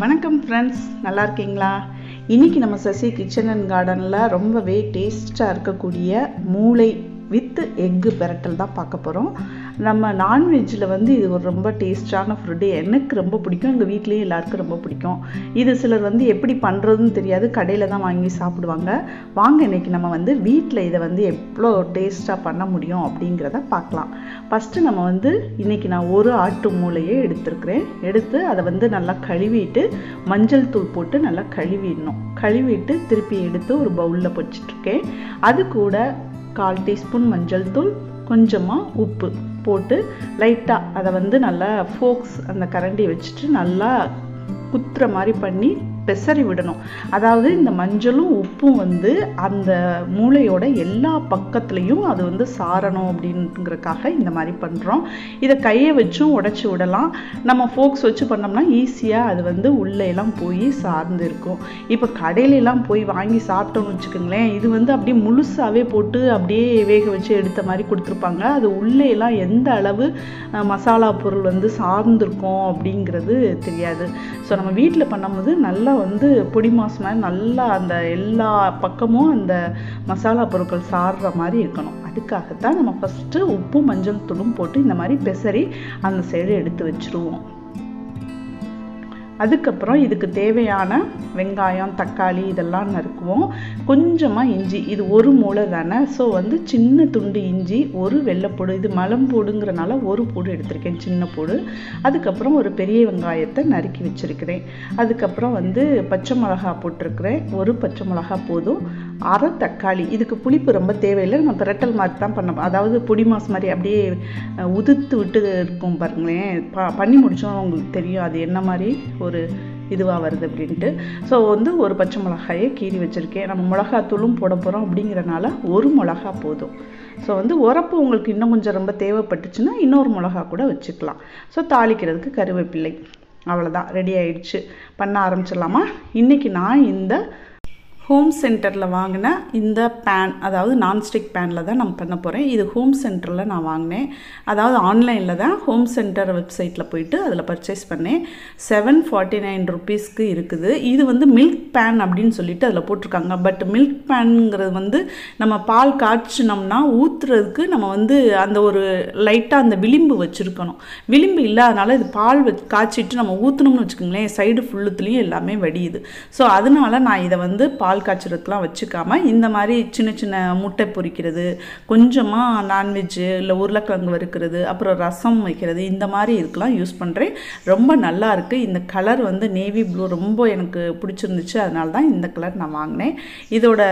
வணக்கம் ஃப்ரெண்ட்ஸ், நல்லா இருக்கீங்களா? இன்றைக்கி நம்ம சசி கிச்சன் அண்ட் கார்டனில் ரொம்பவே டேஸ்ட்டாக இருக்கக்கூடிய மூளை வித் எக்கு பிரட்டல் தான் பார்க்க போகிறோம். நம்ம நான்வெஜ்ஜில் இது ஒரு ரொம்ப டேஸ்டான ஃபுட்டு. எனக்கு ரொம்ப பிடிக்கும், எங்கள் வீட்லேயும் எல்லாருக்கும் ரொம்ப பிடிக்கும். இது சிலர் எப்படி பண்ணுறதுன்னு தெரியாது, கடையில் தான் வாங்கி சாப்பிடுவாங்க. வாங்க இன்றைக்கி நம்ம வீட்டில் இதை எவ்வளோ டேஸ்ட்டாக பண்ண முடியும் அப்படிங்கிறத பார்க்கலாம். ஃபஸ்ட்டு நம்ம இன்றைக்கி நான் ஒரு ஆட்டு மூளையை எடுத்து அதை நல்லா கழுவிட்டு மஞ்சள் தூள் போட்டு நல்லா கழுவிட்டு திருப்பி எடுத்து ஒரு பவுலில் வச்சிட்ருக்கேன். அது கூட 1/4 டீஸ்பூன் மஞ்சள் தூள், கொஞ்சமாக உப்பு போட்டு லைட்டாக அதை நல்லா ஃபோக்ஸ் அந்த கரண்டியை வச்சுட்டு நல்லா குத்துற மாதிரி பண்ணி பெசரி விடணும். அதாவது இந்த மஞ்சளும் உப்பும் அந்த மூளையோட எல்லா பக்கத்துலேயும் அது சாரணும் அப்படிங்கிறதுக்காக இந்த மாதிரி பண்ணுறோம். இதை கையை வச்சும் உடச்சி விடலாம். நம்ம ஃபோக்ஸ் வச்சு பண்ணோம்னா ஈஸியாக அது உள்ளேலாம் போய் சார்ந்து இருக்கும். இப்போ கடையிலலாம் போய் வாங்கி சாப்பிட்டோம்னு வச்சுக்கோங்களேன், இது அப்படியே முழுசாகவே போட்டு அப்படியே வேக வச்சு எடுத்த மாதிரி கொடுத்துருப்பாங்க. அது உள்ளேலாம் எந்த அளவு மசாலா பொருள் சார்ந்திருக்கும் அப்படிங்கிறது தெரியாது. ஸோ நம்ம வீட்டில் பண்ணும்போது நல்லா பொடி மாஸ் மாதிரி நல்லா அந்த எல்லா பக்கமும் அந்த மசாலா பொருட்கள் சாடுற மாதிரி இருக்கணும். அதுக்காகத்தான் நம்ம ஃபஸ்ட்டு உப்பு மஞ்சள் தூளும் போட்டு இந்த மாதிரி பெசரி அந்த சைடு எடுத்து வச்சுருவோம். அதுக்கப்புறம் இதுக்கு தேவையான வெங்காயம், தக்காளி இதெல்லாம் நறுக்குவோம். கொஞ்சமாக இஞ்சி, இது ஒரு மூளை தானே, ஸோ சின்ன துண்டு இஞ்சி, ஒரு வெள்ளைப்பூடு, இது மலம்பூடுங்கிறனால ஒரு பூடு எடுத்திருக்கேன், சின்ன பூடு. அதுக்கப்புறம் ஒரு பெரிய வெங்காயத்தை நறுக்கி வச்சுருக்கிறேன். அதுக்கப்புறம் பச்சை மிளகா போட்டிருக்கிறேன், ஒரு பச்சை மிளகா போதும். அரை தக்காளி, இதுக்கு புளிப்பு ரொம்ப தேவையில்லை, நம்ம பிரட்டல் மாதிரி தான் பண்ண, அதாவது பொடி மாஸ் மாதிரி அப்படியே உதுத்து விட்டு இருக்கும் பாருங்களேன். பண்ணி முடித்தோம் உங்களுக்கு தெரியும் அது என்ன மாதிரி ஒரு இதுவாக வருது அப்படின்ட்டு. ஸோ ஒரு பச்சை மிளகாயை கீறி வச்சுருக்கேன். நம்ம மிளகாத்தூளும் போட போகிறோம் அப்படிங்கிறனால ஒரு மிளகா போதும். ஸோ உரப்பு உங்களுக்கு இன்னும் கொஞ்சம் ரொம்ப தேவைப்பட்டுச்சுன்னா இன்னொரு மிளகா கூட வச்சுக்கலாம். ஸோ தாளிக்கிறதுக்கு கருவேப்பிள்ளை, அவ்வளோதான், ரெடி ஆயிடுச்சு. பண்ண ஆரம்பிச்சிடலாமா? இன்றைக்கி நான் இந்த ஹோம் சென்டரில் வாங்கின இந்த பேன், அதாவது நான்ஸ்டிக் பேனில் தான் நான் பண்ண போகிறேன். இது ஹோம் சென்டரில் நான் வாங்கினேன், அதாவது ஆன்லைனில் தான் ஹோம் சென்டர் வெப்சைட்டில் போயிட்டு அதில் பர்ச்சேஸ் பண்ணேன். 749 ருபீஸ்க்கு இருக்குது. இது மில்க் பேன் அப்படின்னு சொல்லிட்டு அதில் போட்டிருக்காங்க. பட் மில்க் பேனுங்கிறது நம்ம பால் காய்ச்சினோம்னா ஊற்றுறதுக்கு நம்ம அந்த ஒரு லைட்டாக அந்த விளிம்பு வச்சுருக்கணும். விளிம்பு இல்லாதனால இது பால் காய்ச்சிட்டு நம்ம ஊற்றணும்னு வச்சுக்கோங்களேன், சைடு ஃபுல்லுத்துலேயும் எல்லாமே வடியுது. ஸோ அதனால நான் இதை பால் காய்ச்சறதுக்கெலாம் வச்சுக்காமல் இந்த மாதிரி சின்ன சின்ன முட்டை பொரிக்கிறது, கொஞ்சமாக நான்வெஜ்ஜு இல்லை உருளைக்கிழங்கு வறுக்கிறது, அப்புறம் ரசம் வைக்கிறது, இந்த மாதிரி இதுக்கெலாம் யூஸ் பண்ணுறேன். ரொம்ப நல்லா இருக்குது. இந்த கலர் நேவி ப்ளூ ரொம்ப எனக்கு பிடிச்சிருந்துச்சு, அதனால தான் இந்த கலர் நான் வாங்கினேன். இதோட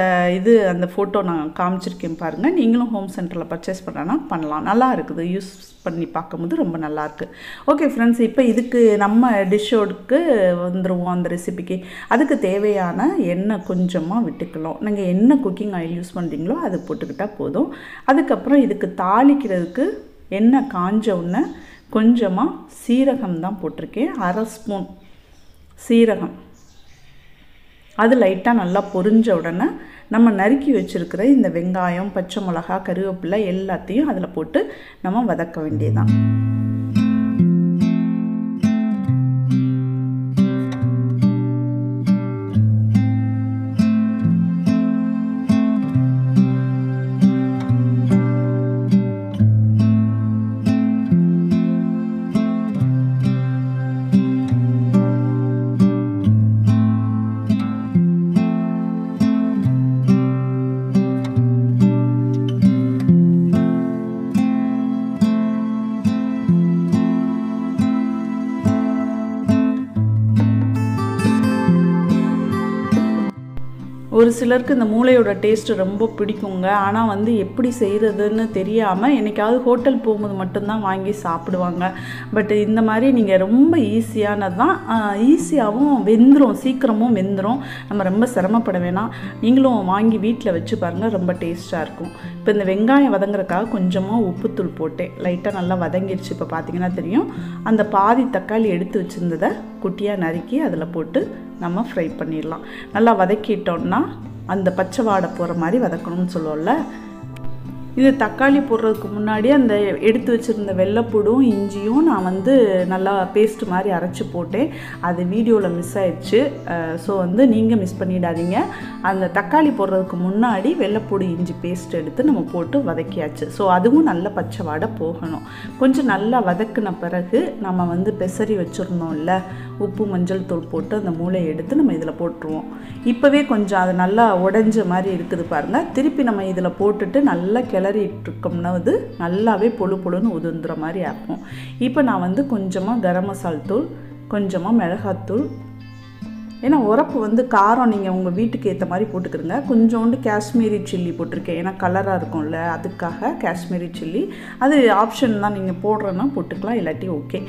அந்த ஃபோட்டோ நான் காமிச்சிருக்கேன் பாருங்கள். நீங்களும் ஹோம் சென்டரில் பர்ச்சேஸ் பண்ணுறேன்னா பண்ணலாம், நல்லா இருக்குது, யூஸ் பண்ணி பார்க்கும்போது ரொம்ப நல்லாயிருக்கு. ஓகே ஃப்ரெண்ட்ஸ், இப்போ இதுக்கு நம்ம டிஷ்ஷோடுக்கு வந்துடுவோம். அந்த ரெசிபிக்கு அதுக்கு தேவையான எண்ணெய் கொஞ்சமாக விட்டுக்கலாம். நீங்கள் என்ன குக்கிங் ஆயில் யூஸ் பண்ணுறீங்களோ அது போட்டுக்கிட்டால் போதும். அதுக்கப்புறம் இதுக்கு தாளிக்கிறதுக்கு எண்ணெய் காஞ்ச உடனே கொஞ்சமாக சீரகம் தான் போட்டிருக்கேன், 1/2 ஸ்பூன் சீரகம். அது லைட்டாக நல்லா பொரிஞ்ச உடனே நம்ம நறுக்கி வச்சுருக்கிற இந்த வெங்காயம், பச்சை மிளகா, கருவேப்பிலை எல்லாத்தையும் அதில் போட்டு நம்ம வதக்க வேண்டியதுதான். ஒரு சிலருக்கு இந்த மூளையோட டேஸ்ட்டு ரொம்ப பிடிக்குங்க. ஆனால் எப்படி செய்கிறதுன்னு தெரியாமல் என்னைக்காவது ஹோட்டல் போகும்போது மட்டும்தான் வாங்கி சாப்பிடுவாங்க. பட் இந்த மாதிரி நீங்கள் ரொம்ப ஈஸியானது தான், ஈஸியாகவும் வெந்துடும், சீக்கிரமும் வெந்துடும். நம்ம ரொம்ப சிரமப்பட வேணாம். நீங்களும் வாங்கி வீட்டில் வச்சு பாருங்கள், ரொம்ப டேஸ்ட்டாக இருக்கும். இப்போ இந்த வெங்காயம் வதங்குறதுக்காக கொஞ்சமாக உப்புத்தூள் போட்டேன், லைட்டாக நல்லா வதங்கிடுச்சு. இப்போ பார்த்தீங்கன்னா தெரியும். அந்த பாதி தக்காளி எடுத்து வச்சுருந்ததை குட்டியாக நறுக்கி அதில் போட்டு நம்ம ஃப்ரை பண்ணிடலாம். நல்லா வதக்கிட்டோம்னா அந்த பச்சை வாடை போகிற மாதிரி வதக்கணும்னு சொல்லுவோம்ல, இது தக்காளி போடுறதுக்கு முன்னாடி அந்த எடுத்து வச்சுருந்த வெள்ளைப்பூடும் இஞ்சியும் நான் வந்து நல்லா பேஸ்ட் மாதிரி அரைச்சி போட்டேன். அது வீடியோவில் மிஸ் ஆயிடுச்சு. ஸோ வந்து நீங்கள் மிஸ் பண்ணிடாதீங்க. அந்த தக்காளி போடுறதுக்கு முன்னாடி வெள்ளைப்பூடு இஞ்சி பேஸ்ட் எடுத்து நம்ம போட்டு வதக்கியாச்சு. ஸோ அதுவும் நல்ல பச்சை வாடை போகணும். கொஞ்சம் நல்லா வதக்கின பிறகு நம்ம வந்து பெசரி வச்சுருந்தோம்ல, உப்பு மஞ்சள் தூள் போட்டு அந்த மூளையை எடுத்து நம்ம இதில் போட்டுருவோம். இப்போவே கொஞ்சம் அது நல்லா உடைஞ்ச மாதிரி இருக்குது பாருங்கள். திருப்பி நம்ம இதில் போட்டுட்டு நல்லா கிளறிட்டு இருக்கோம்னா அது நல்லாவே பொழு பொழுன்னு உதிர்ந்துற மாதிரி ஆகும். இப்போ நான் வந்து கொஞ்சமாக கரம் மசால் தூள், கொஞ்சமாக மிளகாத்தூள், ஏன்னா உரப்பு வந்து காரம் நீங்கள் உங்கள் வீட்டுக்கு ஏற்ற மாதிரி போட்டுக்கிறங்க. கொஞ்சோண்டு காஷ்மீரி சில்லி போட்டிருக்கேன், ஏன்னா கலராக இருக்கும்ல, அதுக்காக காஷ்மீரி சில்லி. அது ஆப்ஷன் தான், நீங்கள் போடுறேன்னா போட்டுக்கலாம், இல்லாட்டி ஓகே.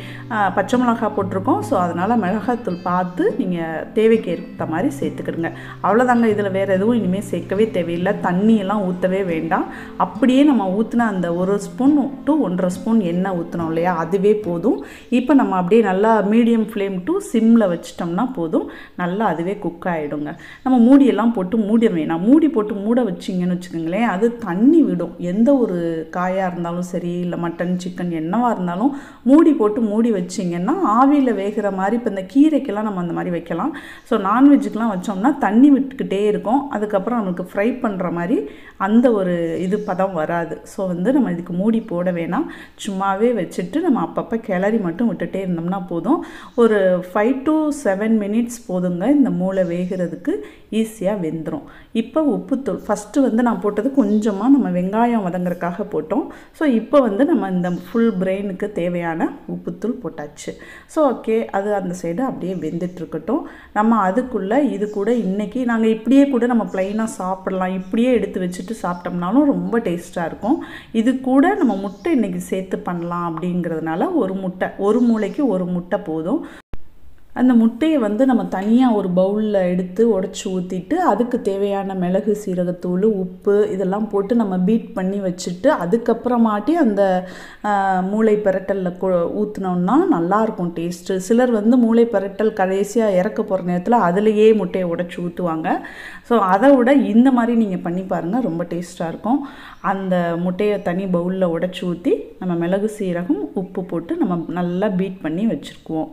பச்சை மிளகா போட்டிருக்கோம். ஸோ அதனால் மிளகாத்தூள் பார்த்து நீங்கள் தேவைக்கு ஏற்ற மாதிரி சேர்த்துக்கிடுங்க. அவ்வளோதாங்க. இதில் வேறு எதுவும் இனிமேல் சேர்க்கவே தேவையில்லை. தண்ணியெல்லாம் ஊற்றவே வேண்டாம். அப்படியே நம்ம ஊற்றின அந்த 1 ஸ்பூன் டு 1.5 ஸ்பூன் எண்ணெய் ஊற்றினோம் இல்லையா, அதுவே போதும். இப்போ நம்ம அப்படியே நல்லா மீடியம் ஃப்ளேம் டு சிம்மில் வச்சிட்டோம்னா போதும். நல்லா அதுவே குக் ஆகிடுங்க. நம்ம மூடியெல்லாம் போட்டு மூட வேணாம். மூடி போட்டு மூட வச்சிங்கன்னு வச்சுக்கோங்களேன், அது தண்ணி விடும். எந்த ஒரு காயாக இருந்தாலும் சரி, இல்லை மட்டன் சிக்கன் என்னவாக இருந்தாலும் மூடி போட்டு மூடி வச்சிங்கன்னா ஆவியில் வேகிற மாதிரி. இப்போ இந்த கீரைக்கெல்லாம் நம்ம அந்த மாதிரி வைக்கலாம். ஸோ நான்வெஜ்ஜுக்கெலாம் வச்சோம்னா தண்ணி விட்டுக்கிட்டே இருக்கும். அதுக்கப்புறம் நமக்கு ஃப்ரை பண்ணுற மாதிரி அந்த ஒரு இது பதம் வராது. ஸோ வந்து நம்ம இதுக்கு மூடி போட வேணாம். சும்மாவே வச்சுட்டு நம்ம அப்பப்போ கிளறி மட்டும் விட்டுட்டே இருந்தோம்னா போதும். ஒரு 5 to 7 மினிட்ஸ் போதுங்க இந்த மூளை வேகிறதுக்கு. ஈஸியாக வெந்துடும். இப்போ உப்புத்தூள் ஃபஸ்ட்டு வந்து நான் போட்டது கொஞ்சமாக நம்ம வெங்காயம் வதங்குறதுக்காக போட்டோம். ஸோ இப்போ வந்து நம்ம இந்த ஃபுல் பிரெயினுக்கு தேவையான உப்புத்தூள் போட்டாச்சு. ஸோ ஓகே, அது அந்த சைடு அப்படியே வெந்துட்டுருக்கட்டும். நம்ம அதுக்குள்ளே இது கூட இன்றைக்கி நாங்கள் இப்படியே கூட நம்ம ப்ளைனாக சாப்பிடலாம். இப்படியே எடுத்து வச்சுட்டு சாப்பிட்டோம்னாலும் ரொம்ப டேஸ்ட்டாக இருக்கும். இது கூட நம்ம முட்டை இன்றைக்கி சேர்த்து பண்ணலாம் அப்படிங்கிறதுனால ஒரு மூளைக்கு ஒரு முட்டை போதும். அந்த முட்டையை வந்து நம்ம தனியாக ஒரு பவுலில் எடுத்து உடச்சி ஊற்றிட்டு அதுக்கு தேவையான மிளகு, சீரகத்தூள், உப்பு இதெல்லாம் போட்டு நம்ம பீட் பண்ணி வச்சுட்டு அதுக்கப்புறமாட்டி அந்த மூளை பிரட்டலில் ஊற்றினோம்னா நல்லாயிருக்கும் டேஸ்ட்டு. சிலர் வந்து மூளை பிரட்டல் கடைசியாக இறக்க போகிற நேரத்தில் அதுலேயே முட்டையை உடச்சி ஊற்றுவாங்க. ஸோ அதை விட இந்த மாதிரி நீங்கள் பண்ணி பாருங்கள், ரொம்ப டேஸ்ட்டாக இருக்கும். அந்த முட்டையை தனி பவுலில் உடச்சி ஊற்றி நம்ம மிளகு, சீரகம், உப்பு போட்டு நம்ம நல்லா பீட் பண்ணி வச்சுருக்குவோம்.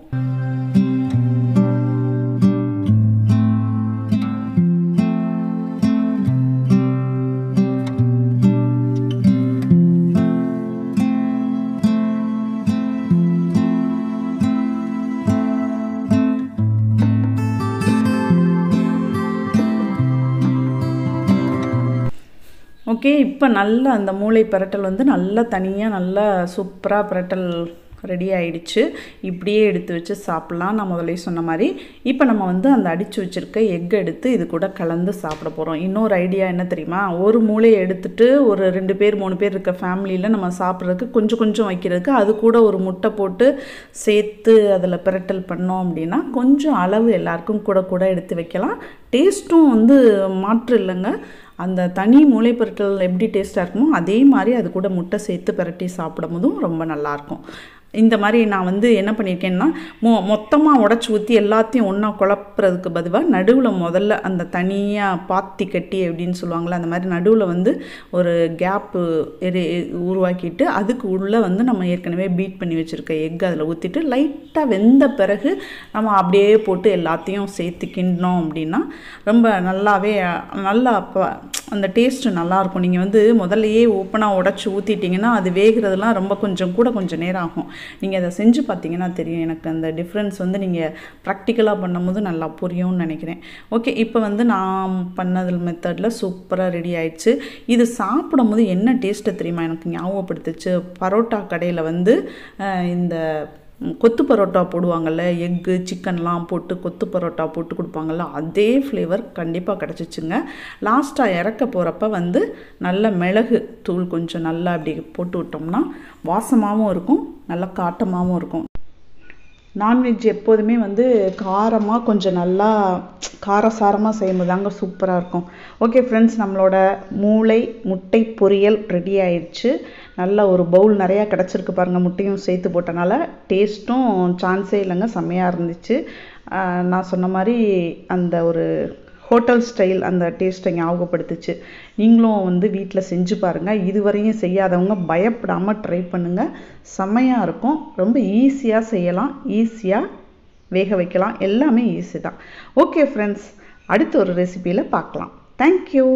ஓகே, இப்போ நல்லா அந்த மூளை பிரட்டல் வந்து நல்லா தனியாக நல்லா சூப்பராக பிரட்டல் ரெடி ஆகிடுச்சு. இப்படியே எடுத்து வச்சு சாப்பிட்லாம். நான் முதலே சொன்ன மாதிரி இப்போ நம்ம வந்து அந்த அடித்து வச்சுருக்க எக் எடுத்து இது கூட கலந்து சாப்பிட போகிறோம். இன்னொரு ஐடியா என்ன தெரியுமா, ஒரு மூளையை எடுத்துகிட்டு ஒரு 2 பேர் 3 பேர் இருக்க ஃபேமிலியில் நம்ம சாப்பிட்றதுக்கு கொஞ்சம் கொஞ்சம் வைக்கிறதுக்கு அது கூட ஒரு முட்டை போட்டு சேர்த்து அதில் பிரட்டல் பண்ணோம் அப்படின்னா கொஞ்சம் அளவு எல்லாருக்கும் கூட கூட எடுத்து வைக்கலாம். டேஸ்ட்டும் வந்து மாற்று இல்லைங்க. அந்த தனி மூளை பிரட்டல் எப்படி டேஸ்ட்டாக இருக்குமோ அதே மாதிரி அது கூட முட்டை சேர்த்து பிரட்டி சாப்பிடும் போதும் ரொம்ப நல்லாயிருக்கும். இந்த மாதிரி நான் வந்து என்ன பண்ணியிருக்கேன்னா மொத்தமாக உடச்சி ஊற்றி எல்லாத்தையும் ஒன்றா குழப்புறதுக்கு பதிலாக நடுவில் முதல்ல அந்த தனியாக பாத்தி கட்டி அப்படின்னு சொல்லுவாங்களே, அந்த மாதிரி நடுவில் வந்து ஒரு கேப்பு உருவாக்கிட்டு அதுக்கு உள்ளே வந்து நம்ம ஏற்கனவே பீட் பண்ணி வச்சுருக்க எக் அதில் ஊற்றிட்டு லைட்டாக வெந்த பிறகு நம்ம அப்படியே போட்டு எல்லாத்தையும் சேர்த்து கிண்டினோம் அப்படின்னா ரொம்ப நல்லாவே நல்லா அந்த டேஸ்ட்டு நல்லாயிருக்கும். நீங்கள் வந்து முதல்லையே ஓப்பனாக உடச்சி ஊற்றிட்டிங்கன்னா அது வேகிறதுலாம் ரொம்ப கொஞ்சம் நேரம் ஆகும். நீங்கள் அதை செஞ்சு பார்த்தீங்கன்னா தெரியும். எனக்கு அந்த டிஃப்ரென்ஸ் வந்து நீங்கள் ப்ராக்டிக்கலாக பண்ணும்போது நல்லா புரியும்னு நினைக்கிறேன். ஓகே, இப்போ வந்து நான் பண்ணது மெத்தடில் சூப்பராக ரெடி ஆயிடுச்சு. இது சாப்பிடும் போது என்ன டேஸ்ட்டு தெரியுமா எனக்கு ஞாபகப்படுத்துச்சு, பரோட்டா கடையில் வந்து இந்த கொத்து பரோட்டா போடுவாங்கள்ல, எக்கு சிக்கன்லாம் போட்டு கொத்து பரோட்டா போட்டு கொடுப்பாங்கள்ல, அதே ஃப்ளேவர் கண்டிப்பாக கிடச்சிச்சுங்க. லாஸ்ட்டாக இறக்க போகிறப்ப வந்து நல்ல மிளகு தூள் கொஞ்சம் நல்லா அப்படி போட்டு விட்டோம்னா வாசமாகவும் இருக்கும், நல்லா காட்டமாகவும் இருக்கும். நான்வெஜ் எப்போதுமே வந்து காரமாக கொஞ்சம் நல்லா காரசாரமாக செய்யும்போது தாங்க சூப்பராக இருக்கும். ஓகே ஃப்ரெண்ட்ஸ், நம்மளோட மூளை முட்டை பொரியல் ரெடி ஆயிடுச்சு. நல்ல ஒரு பவுல் நிறையா கிடச்சிருக்கு பாருங்கள். முட்டையும் சேர்த்து போட்டனால டேஸ்ட்டும் சான்ஸே இல்லைங்க, செம்மையாக இருந்துச்சு. நான் சொன்ன மாதிரி அந்த ஒரு ஹோட்டல் ஸ்டைல் அந்த டேஸ்ட்டை ஞாபகப்படுத்துச்சு. நீங்களும் வந்து வீட்டில் செஞ்சு பாருங்கள். இதுவரையும் செய்யாதவங்க பயப்படாமல் ட்ரை பண்ணுங்கள். செம்மையாக இருக்கும். ரொம்ப ஈஸியாக செய்யலாம், ஈஸியாக வேக வைக்கலாம். எல்லாமே ஈஸி தான். ஓகே ஃப்ரெண்ட்ஸ், அடுத்த ஒரு ரெசிபியில் பார்க்கலாம். தேங்க்யூ.